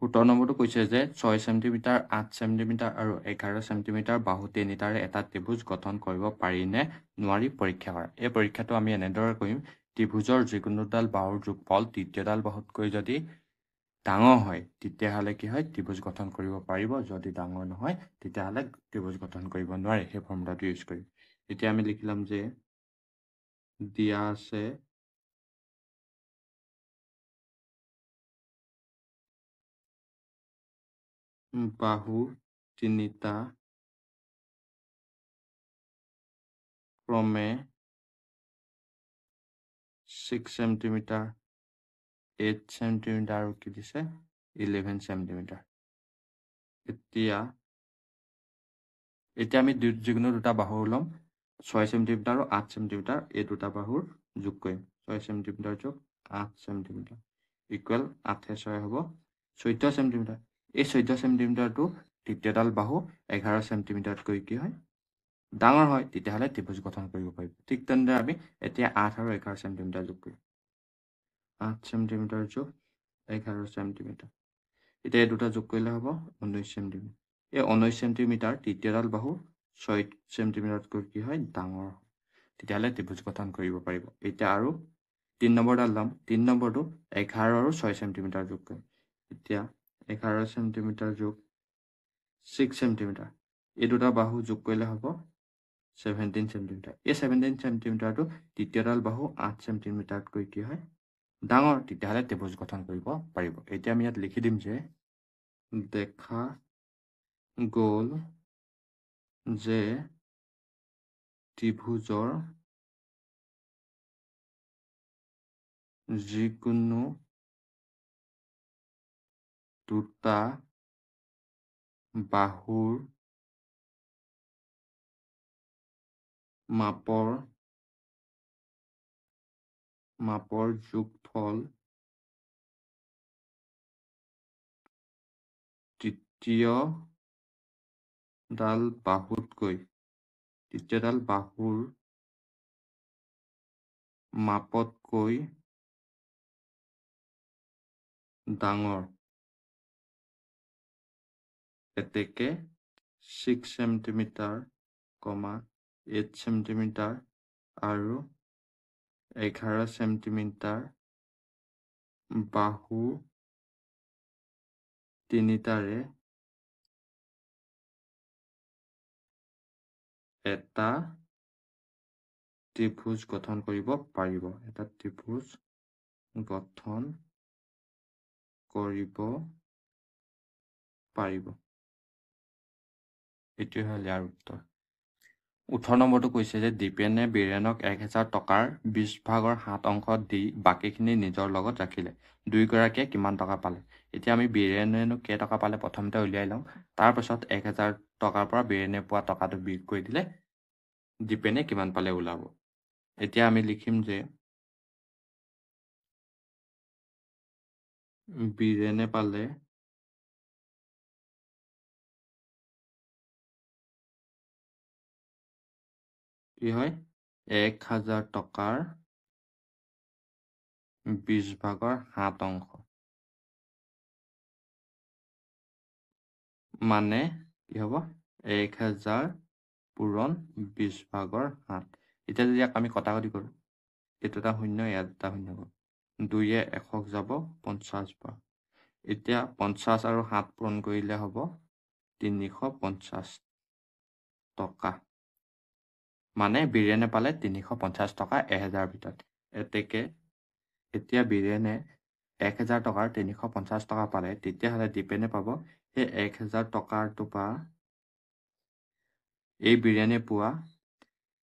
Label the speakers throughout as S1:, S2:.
S1: 17 নম্বৰটো কৈছে যে 6 সেণ্টিমিটাৰ 8 সেণ্টিমিটাৰ আৰু 11 সেণ্টিমিটাৰ বাহু তিনিটাৰে এটা ত্ৰিভুজ গঠন কৰিব পাৰি নে নোৱাৰি পৰীক্ষা কৰা। এই পৰীক্ষাটো আমি এনেদৰে কৰিম, ত্ৰিভুজৰ যিকোনোডাল বাহুৰ যোগফল তৃতীয়ডাল বাহুতকৈ যদি ডাঙৰ হয় তেতিয়াহ'লে কি হয়, ত্ৰিভুজ গঠন কৰিব পাৰিব। যদি ডাঙৰ নহয় তেতিয়াহ'লে ত্ৰিভুজ গঠন কৰিব নোৱাৰে। সেই ফৰ্মুলাটো ইউজ কৰিম। এতিয়া আমি লিখিলাম যে দিয়া আছে বাহু তিনিটা ক্ৰমে 6 সেণ্টিমিটাৰ 8 সেণ্টিমিটাৰ আৰু কি দিছে 11 সেণ্টিমিটাৰ। এতিয়া আমি যিকোনো দুটা বাহু ল'ম, 6 সেণ্টিমিটাৰ আৰু 8 সেণ্টিমিটাৰ এই দুটা বাহুৰ যোগ কৰিম। 6 সেণ্টিমিটাৰ যোগ 8 সেণ্টিমিটাৰ ইকুৱেল 8 6 হ'ব 14 সেণ্টিমিটাৰ। এই 14 সেণ্টিমিটাৰটো তৃতীয়ডাল বাহু 11 সেণ্টিমিটাৰতকৈ কি হয়, ডাঙৰ হয়, তেতিয়াহ'লে ত্ৰিভুজ গঠন কৰিব পাৰিব। ঠিক তেনেদৰে আমি এতিয়া 8 আৰু 11 সেণ্টিমিটাৰ যোগ কৰিম। 8 সেণ্টিমিটাৰ যোগ 11 সেণ্টিমিটাৰ। এতিয়া এই দুটা যোগ কৰিলে হ'ব 19 সেণ্টিমিটাৰ। এই 19 সেণ্টিমিটাৰ তৃতীয়ডাল বাহু 6 সেণ্টিমিটাৰতকৈ কি হয়, ডাঙৰ, তেতিয়াহ'লে ত্ৰিভুজ গঠন কৰিব পাৰিব। এতিয়া আৰু 3 নম্বৰডাল ল'ম। 3 নম্বৰটো 11 আৰু 6 সেণ্টিমিটাৰ যোগ কৰিম। এতিয়া 11 সেণ্টিমিটাৰ যোগ 6 সেণ্টিমিটাৰ এই দুটা বাহু যোগ কৰিলে হ'ব 17 সেণ্টিমিটাৰ। এই 17 সেণ্টিমিটাৰটো তৃতীয়ডাল বাহু 8 সেণ্টিমিটাৰতকৈ কি হয়, ডাঙৰ, তেতিয়াহ'লে ত্ৰিভুজ গঠন কৰিব পাৰিব। এতিয়া আমি ইয়াত লিখি দিম যে দেখা গ'ল যে ত্ৰিভুজৰ যিকোনো দুটা বাহুৰ মাপৰ যোগফল তৃতীয়ডাল বাহুৰ মাপতকৈ ডাঙৰ, এতেকে 6 সেণ্টিমিটাৰ, 8 সেণ্টিমিটাৰ আৰু 11 সেণ্টিমিটাৰ বাহু তিনিটাৰে এটা ত্ৰিভুজ গঠন কৰিব পাৰিব। এটা ত্ৰিভুজ গঠন কৰিব পাৰিব। এইটোৱে হ'ল ইয়াৰ উত্তৰ। 18 নম্বৰটো কৈছে যে দীপেনে বীৰেণক 1000 টকাৰ 20 ভাগৰ 7 অংশ দি বাকীখিনি নিজৰ লগত ৰাখিলে। দুয়োগৰাকীয়ে কিমান টকা পালে? এতিয়া আমি বীৰেণেনো কেই টকা পালে প্ৰথমতে উলিয়াই লওঁ। তাৰপাছত 1000 টকাৰ পৰা বীৰেণে পোৱা টকাটো বিয়োগ কৰি দিলে দীপেনে কিমান পালে ওলাব। এতিয়া আমি লিখিম যে বীৰেণে পালে কি হয়, 1000 টকাৰ 20 ভাগৰ 7 অংশ, মানে কি হ'ব 1000 পূৰণ 20 ভাগৰ 7। এতিয়া যদি আমি কটাকটি কৰোঁ, এইটো এটা শূন্য, ইয়াত এটা শূন্য হ'ব, 2য়ে 100 যাব 50 বাৰ। এতিয়া 50 আৰু 7 পূৰণ কৰিলে হ'ব 350 টকা, মানে বীৰেণে পালে 350 টকা 1000 ভিতৰত। এতিয়া বীৰেণে 1000 টকাৰ 350 টকা পালে, তেতিয়াহ'লে দীপেনে পাব সেই 1000 টকাৰটো পৰা এই বীৰেণে পোৱা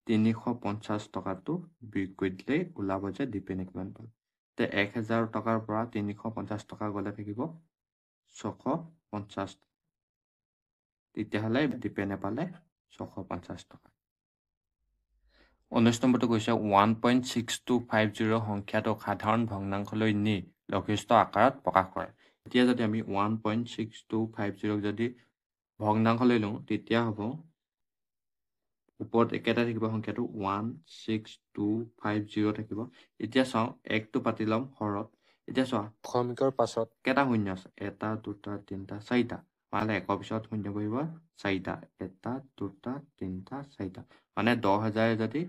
S1: 350 টকাটো বিয়োগ কৰি দিলেই ওলাব যে দীপেনে কিমান পালে। এতিয়া 1000 টকাৰ পৰা 350 টকা গ'লে থাকিব 650, তেতিয়াহ'লে দীপেনে পালে 650 টকা। 19 নম্বৰটো কৈছে 1.6250 সংখ্যাটোক সাধাৰণ ভগ্নাংশলৈ নি লঘিষ্ঠ আকাৰত প্ৰকাশ কৰে। এতিয়া যদি আমি 1.6250 যদি ভগ্নাংশলৈ লওঁ, তেতিয়া হ'ব ওপৰত একেটা থাকিব সংখ্যাটো 16250 থাকিব। এতিয়া চাওঁ, 1টো পাতি ল'ম হৰত, এতিয়া চোৱা
S2: দশমিকৰ পাছত
S1: কেইটা শূন্য আছে 1 2 3 4 মানে 1 পিছত শূন্য বহিব 4টা 1 2 3 4 মানে 10,000 যদি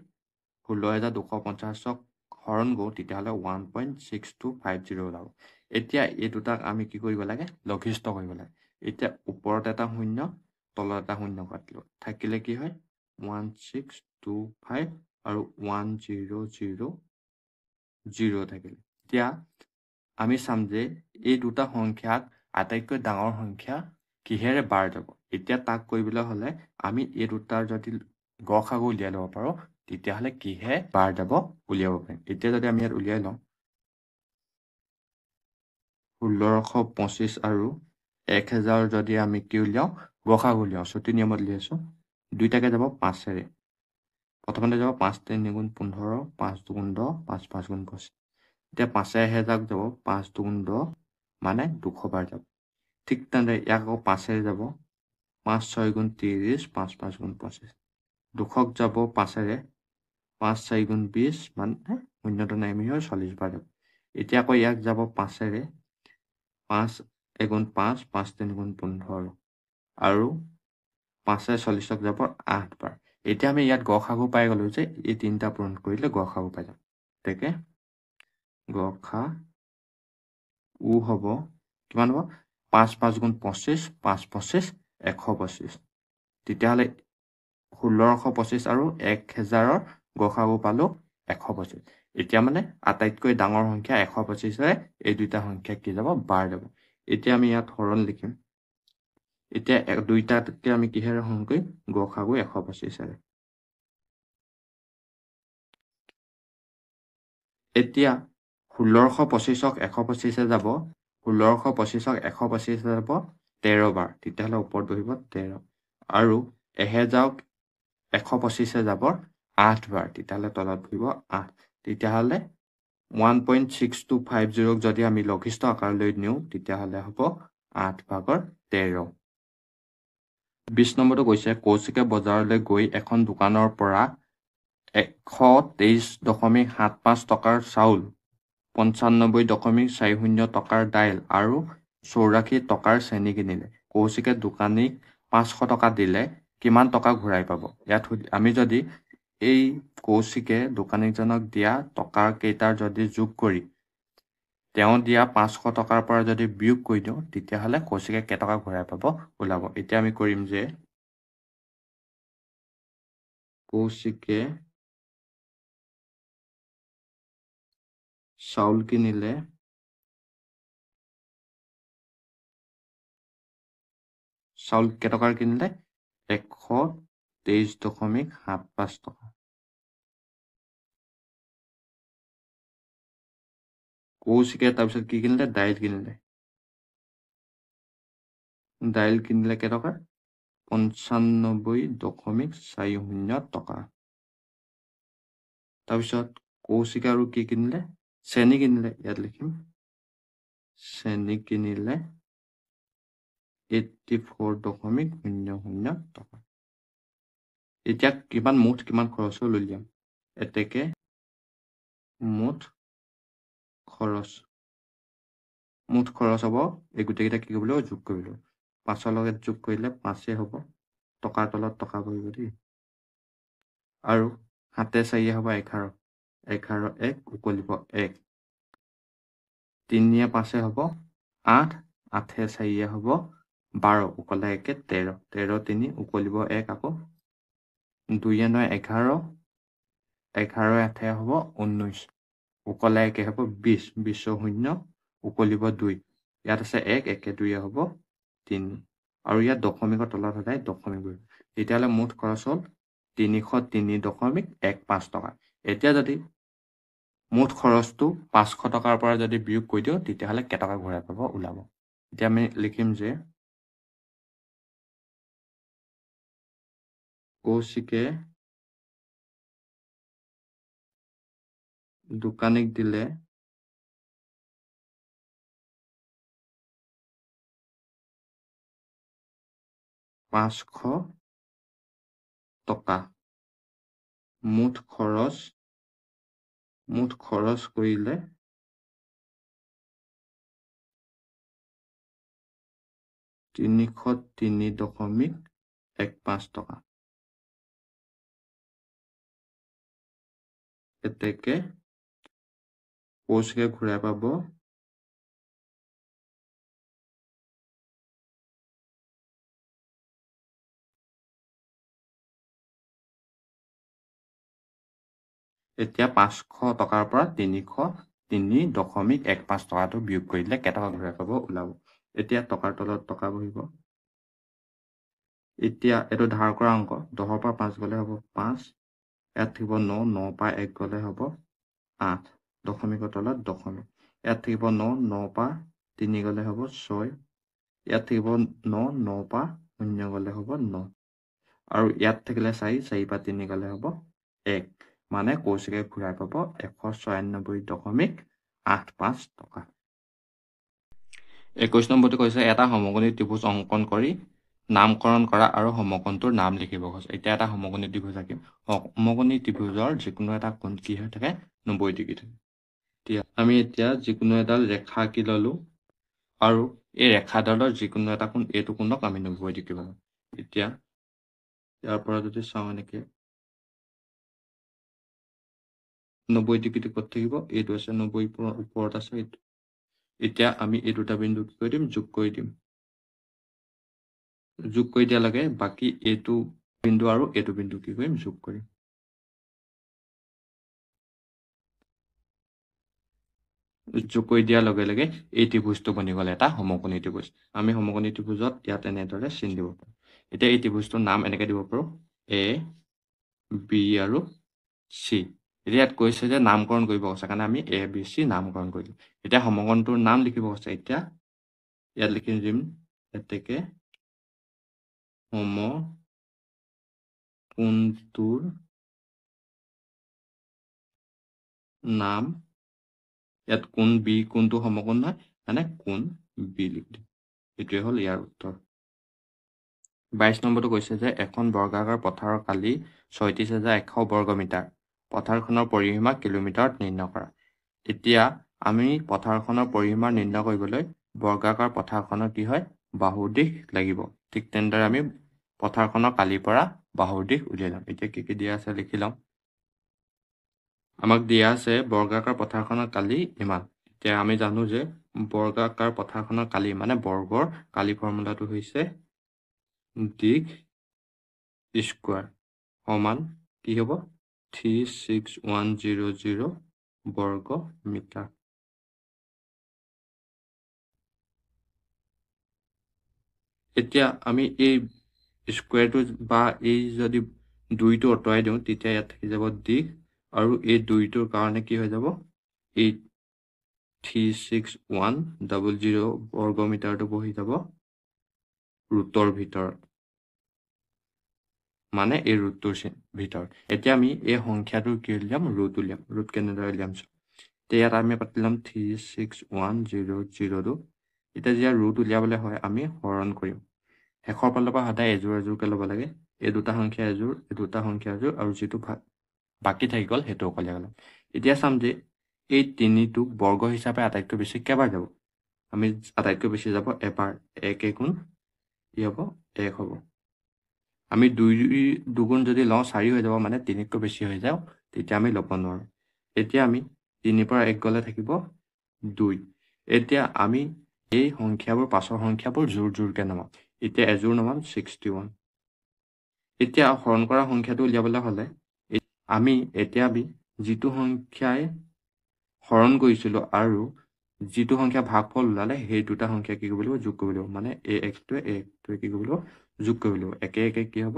S1: 16,250ক হৰণ কৰোঁ তেতিয়াহ'লে 1.6250 ওলাব এতিয়া এই দুটাক আমি কি কৰিব লাগে লঘিষ্ঠ কৰিব লাগে এতিয়া ওপৰত এটা শূন্য তলত এটা শূন্য কাটিলো থাকিলে কি হয় 1625 আৰু 1000 থাকিলে এতিয়া আমি চাম যে এই দুটা সংখ্যাক আটাইতকৈ ডাঙৰ সংখ্যা কিহেৰে বাৰ যাব এতিয়া তাক কৰিবলৈ হ'লে আমি এই দুটাৰ যদি গসাগু উলিয়াই ল'ব পাৰোঁ তেতিয়াহ'লে কিহে বাৰ যাব উলিয়াব পাৰিম এতিয়া যদি আমি ইয়াত উলিয়াই লওঁ 1625 আৰু 1000 যদি আমি কি উলিয়াওঁ গসাগু উলিয়াওঁ ছুটি নিয়মত উলিয়াইছোঁ দুইটাকে যাব 5ৰে প্ৰথমতে যাব 5 3 গুণ 15 5 2 গুণ 10 5 5 গুণ 25 এতিয়া 5 1000 যাব 5 2 গুণ 10 মানে 200 বাৰ যাব ঠিক তেনেদৰে ইয়াক আকৌ 5ৰে যাব 5 6 গুণ 30 5 5 গুণ 25 200ক যাব 5ৰে 5 4 গুণ 20 মানে শূন্যটো নামি হৈ 40 বাৰ যাব এতিয়া আকৌ ইয়াক যাব 5ৰে 5 গুণ 5 5 3 গুণ 15 আৰু 5 40ক যাব 8 বাৰ এতিয়া আমি ইয়াত গসাগু পাই গ'লো যে এই তিনিটা পূৰণ কৰিলে গসাগু পাই যাম গতিকে গসাগু হ'ব কিমান হ'ব 5 5 গুণ 25 5 25 125 তেতিয়াহ'লে 1625 আৰু 1000ৰ গসাগু পালো 125 এতিয়া মানে আটাইতকৈ ডাঙৰ সংখ্যা 125ৰে এই দুইটা সংখ্যা কি যাব বাৰ যাব এতিয়া আমি ইয়াত হৰণ লিখিম এতিয়া দুইটাকে আমি কিহেৰে হৰণ কৰিম গসাগু 125ৰে এতিয়া 1625ক 125 যাব 1625ক 125 যাব 13 বাৰ তেতিয়াহ'লে ওপৰত বহিব 13 আৰু 1000ক 125 যাব 8 বাৰ তেতিয়াহ'লে তলত বহিব 8 তেতিয়াহ'লে 1.6250ক যদি আমি লঘিষ্ঠ আকাৰলৈ নিওঁ তেতিয়াহ'লে হ'ব 8/13 20 নম্বৰটো কৈছে কৌশিকে বজাৰলৈ গৈ এখন দোকানৰ পৰা 123.75 টকাৰ চাউল 95.40 টকাৰ দাইল আৰু 84 টকাৰ চেনি কিনিলে কৌশিকে দোকানীক 500 টকা দিলে কিমান টকা ঘূৰাই পাব ইয়াত আমি যদি এই কৌশিকে দোকানীজনক দিয়া টকাৰ কেইটাৰ যদি যোগ কৰি তেওঁ দিয়া 500 টকাৰ পৰা যদি বিয়োগ কৰি দিওঁ তেতিয়াহ'লে কৌশিকে কেইটকা ঘূৰাই পাব ওলাব এতিয়া আমি কৰিম যে কৌশিকে চাউল কিনিলে চাউল কেইটকাৰ কিনিলে 123.75 টকা কৌশিকে তাৰপিছত কি কিনিলে দাইল কিনিলে কেইটকা 95.40 টকা তাৰপিছত কৌশিকে আৰু কি কিনিলে চেনি কিনিলে ইয়াত লিখিম চেনি কিনিলে 84.00 টকা এতিয়া মুঠ কিমান খৰচ হ'ল উলিয়াম এতেকে মুঠ খৰচ হ'ব এই গোটেইকেইটা কি কৰিব লাগিব যোগ কৰিব লাগিব 5ৰ লগত যোগ কৰিলে 5 হ'ব টকাৰ তলত টকা বহিব দেই আৰু 7 4 হ'ব 11 11 1 উকলিব 1 3 5 হ'ব 8 8 4 হ'ব 12 উকলা 1 13 13 3 উকলিব 1 আকৌ 2 9 11 11 8 হ'ব 19 উকলা 1 হ'ব 20 20 শূন্য উকলিব 2 ইয়াত আছে 1 1 2 হ'ব 3 আৰু ইয়াত দশমিকৰ তলত সদায় দশমিক বহিব তেতিয়াহ'লে মুঠ খৰচ হ'ল 303.15 টকা এতিয়া যদি মুঠ খৰচটো 500 টকাৰ পৰা যদি বিয়োগ কৰি দিওঁ তেতিয়াহ'লে কেইটকা ঘূৰাই পাব ওলাব এতিয়া আমি লিখিম যে কৌশিকে দোকানীক দিলে 500 টকা মুঠ খৰচ কৰিলে 303.15 টকা। এতেকে কৌশিকে ঘূৰাই পাব এতিয়া 500 টকাৰ পৰা 303.15 টকাটো বিয়োগ কৰিলে কেইটকা ঘূৰাই পাব ওলাব। এতিয়া টকাৰ তলত টকা বহিব। এতিয়া এইটো ধাৰ কৰা অংক 10 পৰা 5 গ'লে হ'ব 5, ইয়াত থাকিব 9, 9 পৰা 1 গ'লে হ'ব 8, দশমিকৰ তলত দশমিক, ইয়াত থাকিব 9, 9 পৰা 3 গ'লে হ'ব 6, ইয়াত থাকিব 9, 9 পৰা 0 গ'লে হ'ব 9, আৰু ইয়াত থাকিলে 4, 4 পৰা 3 গ'লে হ'ব 1, মানে কৌশিকে ঘূৰাই পাব 196.85 টকা। 21 নম্বৰটো কৈছে এটা সমকোণী ত্ৰিভুজ অংকন কৰি নামকৰণ কৰা আৰু সমকোণটোৰ নাম লিখিব কৈছে। এতিয়া এটা সমকোণী ত্ৰিভুজ আঁকিম। সমকোণী ত্ৰিভুজৰ যিকোনো এটা কোণ কি হৈ থাকে 90 ডিগ্ৰী থাকে। আমি এতিয়া যিকোনো এডাল ৰেখা আঁকি ললো আৰু এই ৰেখাডালৰ যিকোনো এটা কোণ এইটো কোণক আমি 90 ডিগ্ৰী পাম। এতিয়া ইয়াৰ পৰা যদি চাওঁ এনেকে 90 ডিগ্ৰীটো ক'ত থাকিব, এইটো আছে 90 ওপৰত আছে এইটো। এতিয়া আমি এই দুটা বিন্দু কি কৰি দিম, যোগ কৰি দিম। যোগ কৰি দিয়া লগে বাকী এইটো বিন্দু আৰু এইটো বিন্দু কি কৰিম, যোগ কৰিম। যোগ কৰি দিয়াৰ লগে লগে এই ত্ৰিভুজটো বনি গ'ল এটা সমকোণী ত্ৰিভুজ। আমি সমকোণী ত্ৰিভুজত ইয়াত এনেদৰে চিন দিব পাৰোঁ। এতিয়া এই ত্ৰিভুজটোৰ নাম এনেকে দিব পাৰোঁ A, B আৰু C। এতিয়া ইয়াত কৈছে যে নামকৰণ কৰিব কৈছে কাৰণে আমি A, B, C নামকৰণ কৰিলোঁ। এতিয়া সমকোণটোৰ নাম লিখিব কৈছে। এতিয়া ইয়াত লিখি দিম এতেকে সমকোণটোৰ নাম, ইয়াত কোণ B, কোণটো সমকোণ নহয় মানে কোণ B লিখি দিম। এইটোৱে হ'ল ইয়াৰ উত্তৰ। 22 নম্বৰটো কৈছে যে এখন বৰ্গাকাৰ পথাৰৰ কালি 36,100 বৰ্গমিটাৰ। পথাৰখনৰ পৰিসীমা কিলোমিটাৰত নিৰ্ণয় কৰা। এতিয়া আমি পথাৰখনৰ পৰিসীমা নিৰ্ণয় কৰিবলৈ বৰ্গাকাৰ পথাৰখনৰ কি হয়, বাহুৰ দিশ লাগিব। ঠিক তেনেদৰে আমি পথাৰখনৰ কালিৰ পৰা বাহুৰ দিশ উলিয়াই ল'ম। এতিয়া কি কি দিয়া আছে লিখি লওঁ। আমাক দিয়া আছে বৰ্গাকাৰ পথাৰখনৰ কালি ইমান। এতিয়া আমি জানো যে বৰ্গাকাৰ পথাৰখনৰ কালি মানে বৰ্গৰ কালি ফৰ্মুলাটো হৈছে দিশ স্কোৱাৰ সমান কি হ'ব 36100 বৰ্গ মিটাৰ। এতিয়া আমি এই স্কোৱাৰটো বা এই যদি দুইটো আঁতৰাই দিওঁ তেতিয়া ইয়াত থাকি যাব দিশ, আৰু এই দুইটোৰ কাৰণে কি হৈ যাব, এই 36100 বৰ্গ মিটাৰটো বহি যাব ৰুটৰ ভিতৰত, মানে এই ৰুটটোৰ ভিতৰত। এতিয়া আমি এই সংখ্যাটোৰ কি উলিয়াম, ৰুট উলিয়াম। ৰুট কেনেদৰে উলিয়াম চাওঁ। এতিয়া ইয়াত আমি পাতিলাম 36100টো। এতিয়া যেতিয়া ৰুট উলিয়াবলৈ হয় আমি হৰণ কৰিম। শেষৰ ফালৰ পৰা সদায় এযোৰ এযোৰকৈ ল'ব লাগে। এই দুটা সংখ্যা এযোৰ, এই দুটা সংখ্যা এযোৰ, আৰু যিটো বাকী থাকি গ'ল সেইটো অকলে গ'ল। এতিয়া চাম যে এই তিনিটোক বৰ্গ হিচাপে আটাইতকৈ বেছি কেইবাৰ যাব। আমি আটাইতকৈ বেছি যাব এবাৰ। 1 গুণ কি হ'ব, 1 হ'ব। আমি 2 দুগুণ যদি লওঁ 4 হৈ যাব, মানে 3তকৈ বেছি হৈ যাওঁ, তেতিয়া আমি ল'ব নোৱাৰোঁ। এতিয়া আমি 3 পৰা 1 গ'লে থাকিব 2। এতিয়া আমি এই সংখ্যাবোৰ পাছৰ সংখ্যাবোৰ জোৰ জোৰকৈ নমাম। এতিয়া এযোৰ নমাম 61। এতিয়া হৰণ কৰা সংখ্যাটো উলিয়াবলৈ হ'লে আমি যিটো সংখ্যাই হৰণ কৰিছিলোঁ আৰু যিটো সংখ্যা ভাগফল ওলালে সেই দুটা সংখ্যা কি কৰিব লাগিব, যোগ কৰিব লাগিব। মানে একটোৱে কি কৰিব লাগিব, যোগ কৰিব লাগিব। একে একে কি হ'ব,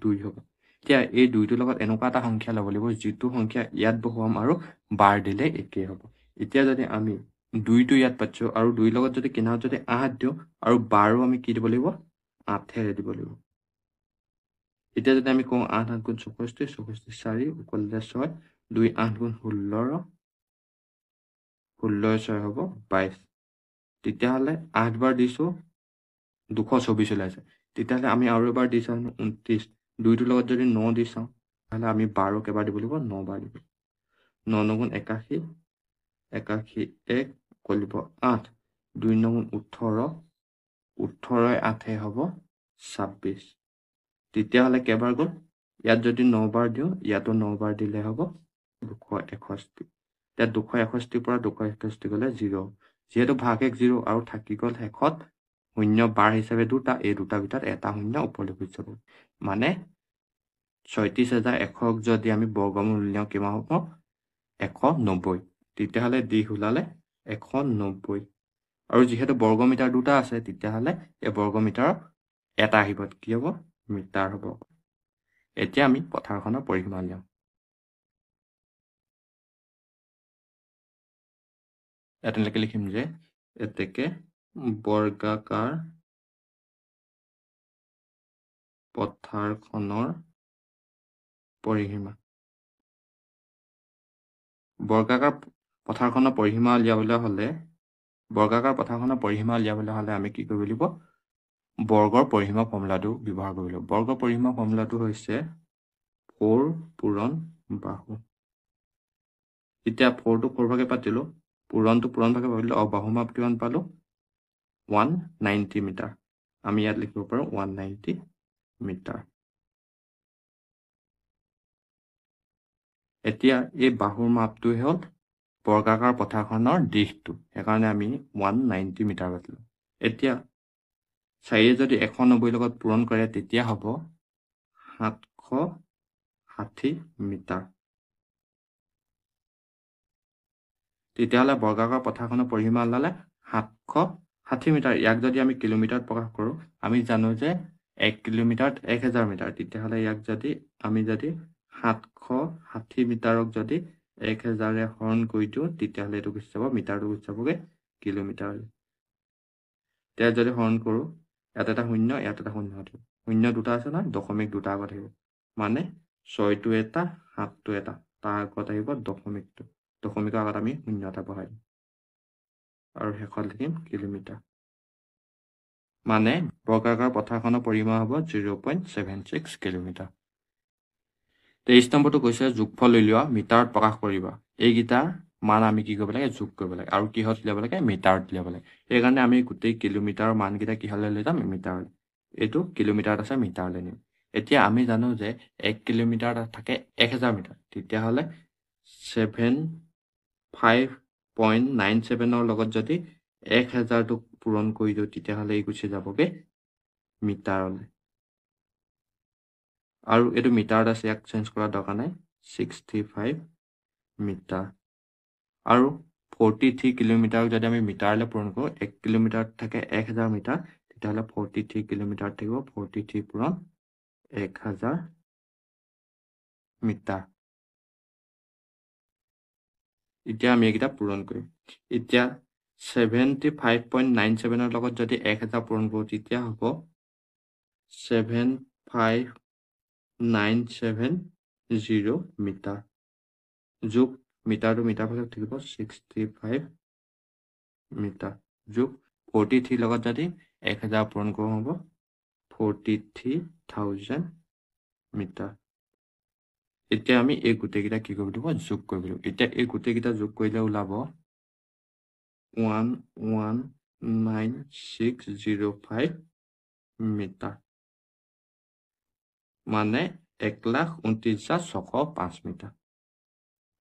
S1: 2 হ'ব। এতিয়া এই 2টোৰ লগত এনেকুৱা এটা সংখ্যা ল'ব লাগিব যিটো সংখ্যা ইয়াত বহুৱাম আৰু বাৰ দিলে একেই হ'ব। এতিয়া যদি আমি 2টো ইয়াত পাইছোঁ আৰু 2ৰ লগত যদি কিনাৰত যদি 8 দিওঁ আৰু বাৰো আমি কি দিব লাগিব, 8ৰে দিব লাগিব। এতিয়া যদি আমি কওঁ 8 8 গুণ 64, 64 4 = 6, 2 8 গুণ 16, 16 6 হ'ব 22। তেতিয়াহ'লে 8 বাৰ দিছোঁ 224 ওলাইছে। তেতিয়াহ'লে আমি আৰু এবাৰ দি চাওঁ 29। 2টোৰ লগত যদি 9 দি চাওঁ তাহলে আমি 12 কেইবাৰ দিব লাগিব, 9 বাৰ দিব। 9 9 গুণ 81, 81 1 = 8, 2 9 গুণ 18, 18 8 হ'ব 26 তেতিয়াহ'লে কেইবাৰ গ'ল ইয়াত যদি 9 বাৰ দিওঁ ইয়াতো 9 বাৰ দিলে হ'ব 261 এতিয়া 261 পৰা 261 গ'লে 0 যিহেতু ভাগ 1 0 আৰু থাকি গ'ল শেষত শূন্য বাৰ হিচাপে দুটা এই দুটাৰ ভিতৰত এটা শূন্য ওপৰলৈ গুচি যাব মানে 36,100 যদি আমি বৰ্গমূল উলিয়াওঁ কিমান হ'ব 190 তেতিয়াহ'লে দিশ ওলালে 190 আৰু যিহেতু বৰ্গমিটাৰ দুটা আছে তেতিয়াহ'লে এই বৰ্গমিটাৰৰ এটা আহিব কি হ'ব মিটাৰ হ'ব এতিয়া আমি পথাৰখনৰ পৰিসীমা উলিয়াম ইয়াত লিখিম যে এতেকে বৰ্গাকাৰ পথাৰখনৰ পৰিসীমা বৰ্গাকাৰ পথাৰখনৰ পৰিসীমা উলিয়াবলৈ হ'লে আমি কি কৰিব লাগিব বৰ্গৰ পৰিসীমা ফৰ্মুলাটো ব্যৱহাৰ কৰিব লাগিব বৰ্গৰ পৰিসীমা ফৰ্মুলাটো হৈছে 4 পূৰণ বাহু এতিয়া 4 টো 4 ভাগে পাতিলো পূৰণটো পূৰণ ভাগে পাতিলো আৰু বাহু মাপ কিমান পালো 190 মিটাৰ আমি ইয়াত লিখিব পাৰো 190 মিটাৰ এতিয়া এই বাহুৰ মাপটোই হ'ল বৰ্গাকাৰ পথাৰখনৰ দিশটো সেইকাৰণে আমি 190 মিটাৰ পাতিলো এতিয়া 4 যদি 190 লগত পূৰণ কৰে তেতিয়া হ'ব 760 মিটাৰ তেতিয়াহ'লে বৰ্গাকাৰ পথাৰখনৰ পৰিসীমা ওলালে 760 মিটাৰ ইয়াক যদি আমি কিলোমিটাৰত প্ৰকাশ কৰোঁ আমি জানো যে 1 কিলোমিটাৰত 1000 মিটাৰ তেতিয়াহ'লে ইয়াক যদি আমি 760 মিটাৰক যদি 1000 হৰণ কৰি দিওঁ তেতিয়াহ'লে এইটো গুচি যাব মিটাৰটো গুচি যাবগৈ কিলোমিটাৰ এতিয়া যদি হৰণ কৰোঁ ইয়াত এটা শূন্য ইয়াত এটা শূন্য থাকিব শূন্য দুটা আছে নহয় দশমিক দুটা আগত আহিব মানে 6টো এটা 7টো এটা তাৰ আগত আহিব দশমিকৰ আগত আমি শূন্য এটা বহাই দিম আৰু শেষত লিখিম কিলোমিটাৰ মানে বৰ্গাকাৰ পথাৰখনৰ পৰিসীমা হ'ব 0.76 কিলোমিটাৰ 23 নম্বৰটো কৈছে যোগফল উলিওৱা মিটাৰত প্ৰকাশ কৰিবা এইকেইটাৰ মান আমি কি কৰিব লাগে যোগ কৰিব লাগে আৰু কিহত উলিয়াব লাগে মিটাৰত উলিয়াব লাগে সেইকাৰণে আমি গোটেই কিলোমিটাৰৰ মানকেইটা কিহলৈ লৈ যাম মিটাৰলৈ এইটো কিলোমিটাৰত আছে মিটাৰলৈ নিম এতিয়া আমি জানো যে 1 কিলোমিটাৰত থাকে 1000 মিটাৰ তেতিয়াহ'লে 75.97 লগত যদি 1000টোক পূৰণ কৰি দিওঁ তেতিয়াহ'লে এই গুচি যাবগৈ মিটাৰলৈ আৰু এইটো মিটাৰত আছে ইয়াক চেঞ্জ কৰাৰ দৰকাৰ নাই 65 মিটাৰ আৰু 43 কিলোমিটাৰক যদি আমি মিটাৰলৈ পূৰণ কৰোঁ 1 কিলোমিটাৰত থাকে 1000 মিটাৰ তেতিয়াহ'লে 43 কিলোমিটাৰত থাকিব 43 পূৰণ 1000 মিটাৰ এতিয়া আমি এইকেইটা পূৰণ কৰিম এতিয়া 75.97 লগত যদি 1000 পূৰণ কৰোঁ তেতিয়া হ'ব 7597 মিটাৰ যোগ মিটাৰটো মিটাৰ ভাগত থাকিব 65 মিটাৰ যোগ 43 লগত যদি 1000 পূৰণ কৰোঁ হ'ব 43,000 মিটাৰ এতিয়া আমি এই গোটেইকেইটা কি কৰিব লাগিব যোগ কৰিব লাগিব এতিয়া এই গোটেইকেইটা যোগ কৰিলে ওলাব 119,605 মিটাৰ মানে 1,29,605 মিটাৰ